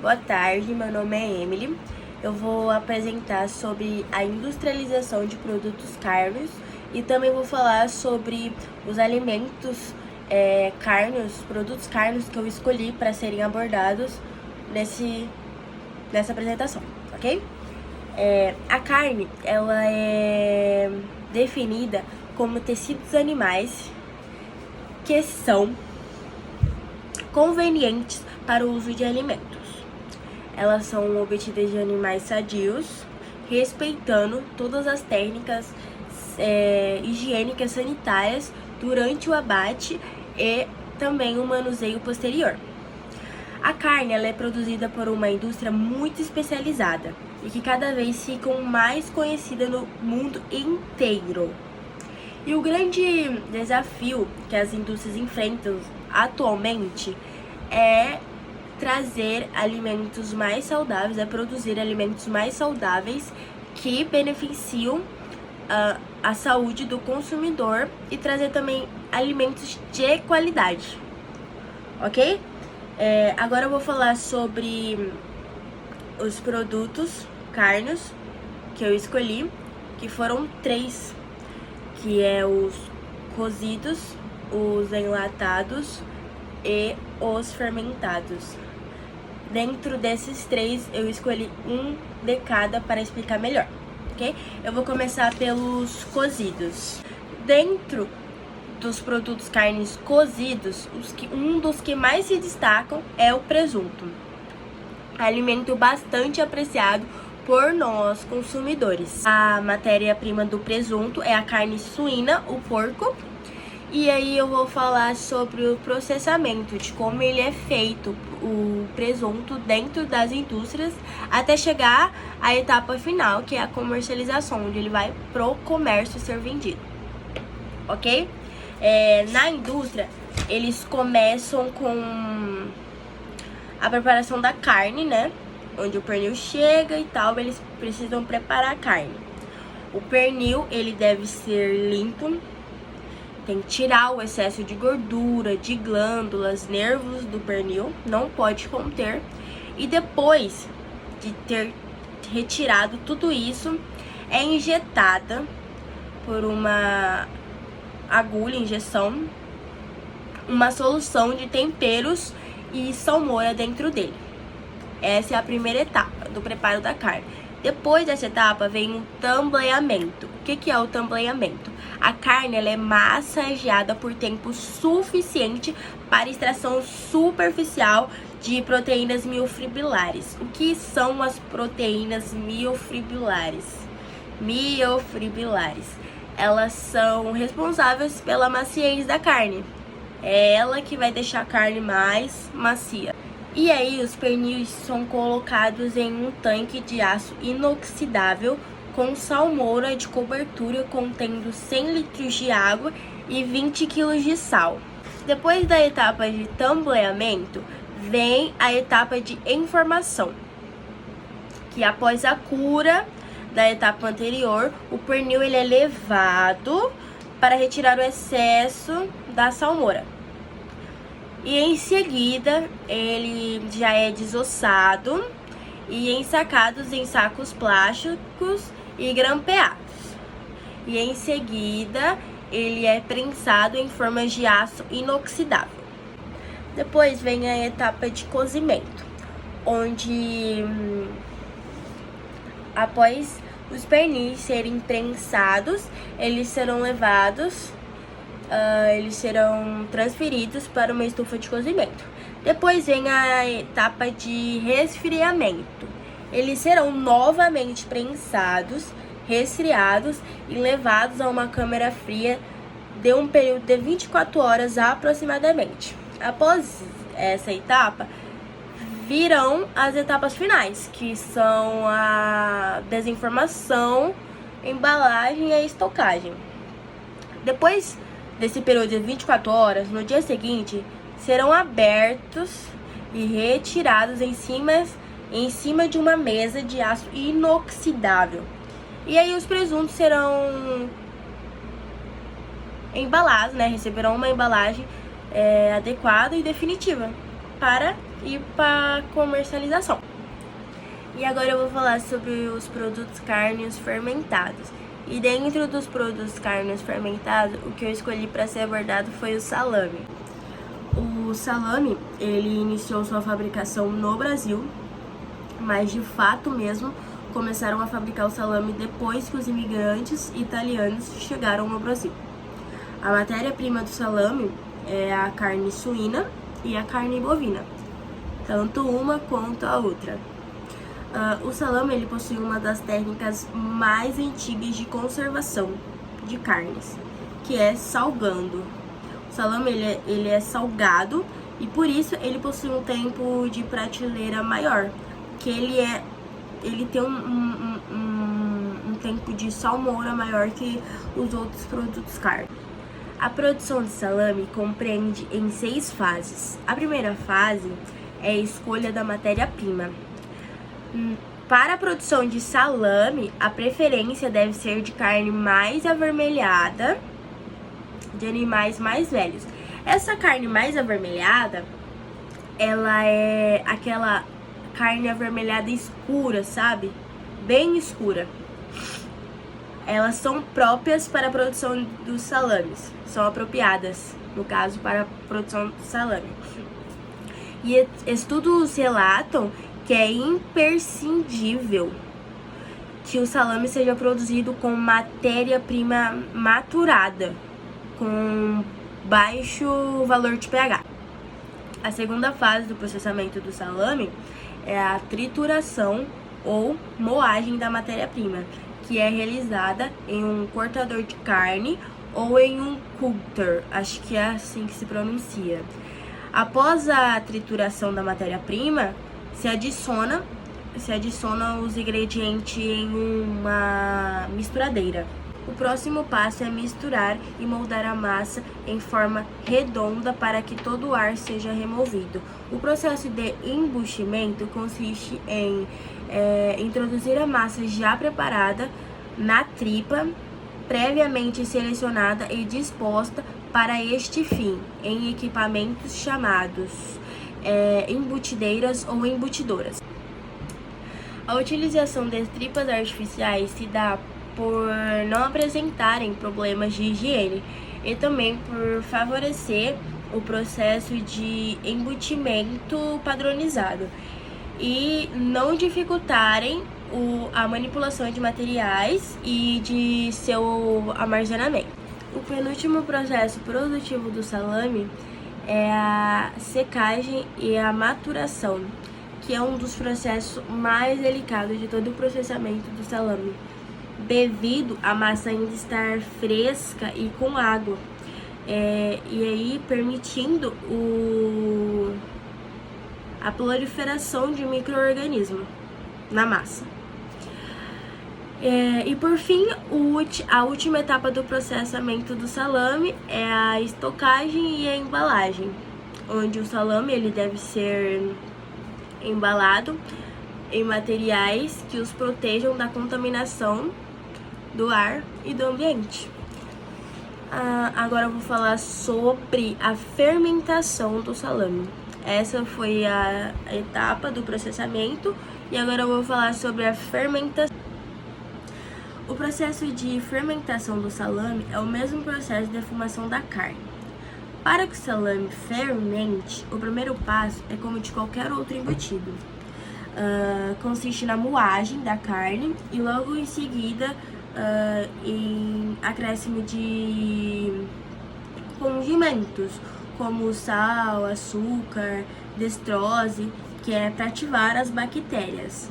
Boa tarde, meu nome é Emily. Eu vou apresentar sobre a industrialização de produtos carnes e também vou falar sobre os alimentos produtos carnes que eu escolhi para serem abordados nessa apresentação, ok? A carne, ela é definida como tecidos animais que são convenientes para o uso de alimentos. Elas são obtidas de animais sadios, respeitando todas as técnicas higiênicas sanitárias durante o abate e também o manuseio posterior. A carne ela é produzida por uma indústria muito especializada e que cada vez fica mais conhecida no mundo inteiro. E o grande desafio que as indústrias enfrentam atualmente é trazer alimentos mais saudáveis, produzir alimentos mais saudáveis que beneficiam a saúde do consumidor e trazer também alimentos de qualidade, ok? Agora eu vou falar sobre os produtos carnes que eu escolhi, que foram 3, que é os cozidos, os enlatados e os fermentados. Dentro desses 3, eu escolhi um de cada para explicar melhor, ok? Eu vou começar pelos cozidos. Dentro dos produtos carnes cozidos, um dos que mais se destacam é o presunto. Alimento bastante apreciado por nós consumidores. A matéria-prima do presunto é a carne suína, o porco. E aí eu vou falar sobre o processamento, de como ele é feito, o presunto dentro das indústrias, até chegar à etapa final, que é a comercialização, onde ele vai pro comércio ser vendido, ok? Na indústria, eles começam com a preparação da carne, né? Onde o pernil chega e tal, eles precisam preparar a carne. O pernil, ele deve ser limpo. Tem que tirar o excesso de gordura, de glândulas, nervos do pernil, não pode conter. E depois de ter retirado tudo isso, é injetada por uma agulha, injeção, uma solução de temperos e salmoura dentro dele. Essa é a primeira etapa do preparo da carne. Depois dessa etapa vem o tambaleamento. O que é o tambaleamento? A carne ela é massageada por tempo suficiente para extração superficial de proteínas miofibrilares. O que são as proteínas miofibrilares? Elas são responsáveis pela maciez da carne. É ela que vai deixar a carne mais macia. E aí os pernis são colocados em um tanque de aço inoxidável com salmoura de cobertura contendo 100 litros de água e 20 kg de sal. Depois da etapa de tambaleamento, vem a etapa de enformação, que após a cura da etapa anterior, o pernil ele é levado para retirar o excesso da salmoura. E em seguida, ele já é desossado e ensacados em sacos plásticos e grampeados. E em seguida, ele é prensado em formas de aço inoxidável. Depois vem a etapa de cozimento, onde após os pernis serem prensados, eles serão transferidos para uma estufa de cozimento. Depois vem a etapa de resfriamento. Eles serão novamente prensados, resfriados e levados a uma câmara fria de um período de 24 horas aproximadamente. Após essa etapa, virão as etapas finais, que são a desenformação, embalagem e a estocagem. Depois desse período de 24 horas, no dia seguinte, serão abertos e retirados em cima de uma mesa de aço inoxidável. E aí os presuntos serão embalados, né? Receberão uma embalagem adequada e definitiva para e para comercialização. E agora eu vou falar sobre os produtos cárneos fermentados. E dentro dos produtos cárneos fermentados, o que eu escolhi para ser abordado foi o salame. O salame, ele iniciou sua fabricação no Brasil, mas de fato mesmo começaram a fabricar o salame depois que os imigrantes italianos chegaram ao Brasil. A matéria-prima do salame é a carne suína e a carne bovina, tanto uma quanto a outra. O salame ele possui uma das técnicas mais antigas de conservação de carnes, que é salgando. O salame ele é salgado e por isso ele possui um tempo de prateleira maior, que ele tem um tempo de salmoura maior que os outros produtos cárnicos. A produção de salame compreende em 6 fases. A primeira fase é a escolha da matéria-prima. Para a produção de salame, a preferência deve ser de carne mais avermelhada, de animais mais velhos. Essa carne mais avermelhada, ela é aquela carne avermelhada escura, sabe? Bem escura. Elas são próprias para a produção dos salames. São apropriadas, no caso, para a produção de salame. E estudos relatam que é imprescindível que o salame seja produzido com matéria-prima maturada, com baixo valor de pH. A segunda fase do processamento do salame é a trituração ou moagem da matéria-prima, que é realizada em um cortador de carne ou em um coulter, acho que é assim que se pronuncia. Após a trituração da matéria-prima, se adiciona os ingredientes em uma misturadeira. O próximo passo é misturar e moldar a massa em forma redonda para que todo o ar seja removido. O processo de embuchimento consiste em introduzir a massa já preparada na tripa, previamente selecionada e disposta para este fim, em equipamentos chamados embutideiras ou embutidoras. A utilização de tripas artificiais se dá por não apresentarem problemas de higiene e também por favorecer o processo de embutimento padronizado e não dificultarem a manipulação de materiais e de seu armazenamento. O penúltimo processo produtivo do salame é a secagem e a maturação, que é um dos processos mais delicados de todo o processamento do salame, devido à massa ainda estar fresca e com água, e aí permitindo a proliferação de micro-organismos na massa. E por fim, a última etapa do processamento do salame é a estocagem e a embalagem, onde o salame ele deve ser embalado em materiais que os protejam da contaminação do ar e do ambiente. Agora eu vou falar sobre a fermentação do salame. Essa foi a etapa do processamento e agora eu vou falar sobre a fermentação. O processo de fermentação do salame é o mesmo processo de defumação da carne. Para que o salame fermente, o primeiro passo é como de qualquer outro embutido. Consiste na moagem da carne e logo em seguida em acréscimo de condimentos como sal, açúcar, destrose, que é para ativar as bactérias,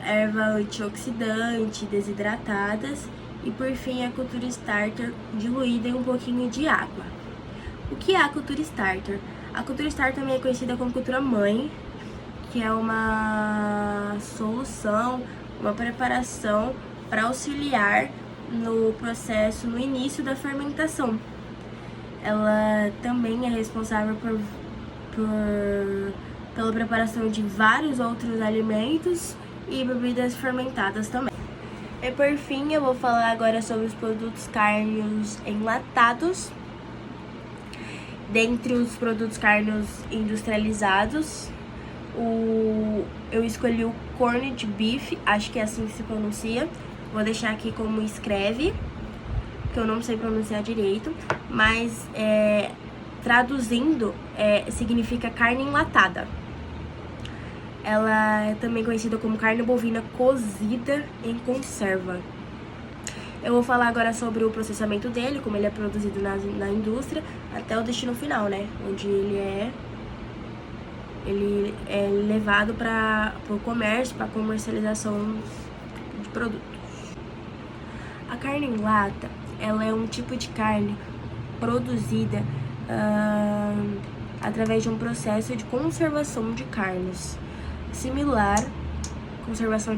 erva antioxidante, desidratadas e por fim a cultura starter diluída em um pouquinho de água. O que é a cultura starter? A cultura starter também é conhecida como cultura mãe, que é uma solução, uma preparação para auxiliar no processo, no início da fermentação. Ela também é responsável pela preparação de vários outros alimentos e bebidas fermentadas também. E por fim, eu vou falar agora sobre os produtos cárneos enlatados. Dentre os produtos cárneos industrializados, eu escolhi o corned beef, acho que é assim que se pronuncia. Vou deixar aqui como escreve, que eu não sei pronunciar direito, mas traduzindo significa carne enlatada. Ela é também conhecida como carne bovina cozida em conserva. Eu vou falar agora sobre o processamento dele, como ele é produzido na indústria, até o destino final, né? Onde ele é levado para o comércio, para comercialização de produtos. A carne em lata, ela é um tipo de carne produzida através de um processo de conservação de carnes. Conservação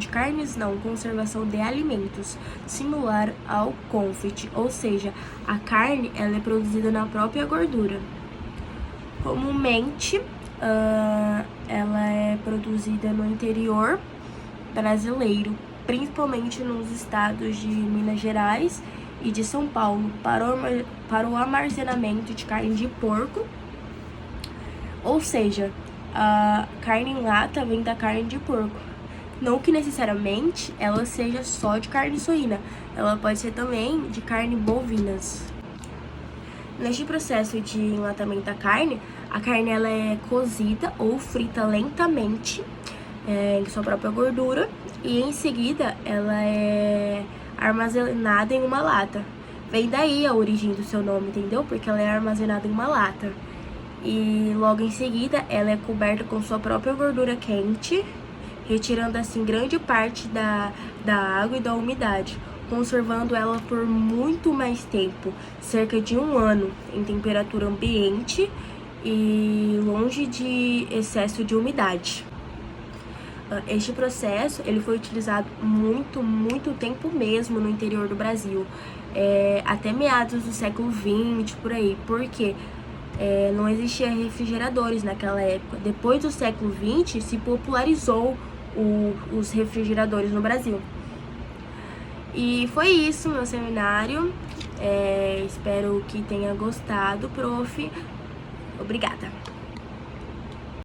de alimentos, similar ao confit, ou seja, a carne ela é produzida na própria gordura. Comumente, ela é produzida no interior brasileiro, principalmente nos estados de Minas Gerais e de São Paulo, para o armazenamento de carne de porco. Ou seja, a carne em lata vem da carne de porco. Não que necessariamente ela seja só de carne suína, ela pode ser também de carne bovinas. Neste processo de enlatamento da carne, a carne ela é cozida ou frita lentamente em sua própria gordura e em seguida ela é armazenada em uma lata. Vem daí a origem do seu nome, entendeu? Porque ela é armazenada em uma lata. E logo em seguida ela é coberta com sua própria gordura quente, retirando assim grande parte da água e da umidade, conservando ela por muito mais tempo, cerca de 1 ano, em temperatura ambiente e longe de excesso de umidade. Este processo ele foi utilizado muito tempo mesmo no interior do Brasil, até meados do século XX, por aí, porque não existia refrigeradores naquela época. Depois do século XX se popularizou os refrigeradores no Brasil. E foi isso meu seminário. Espero que tenha gostado, prof. Obrigada.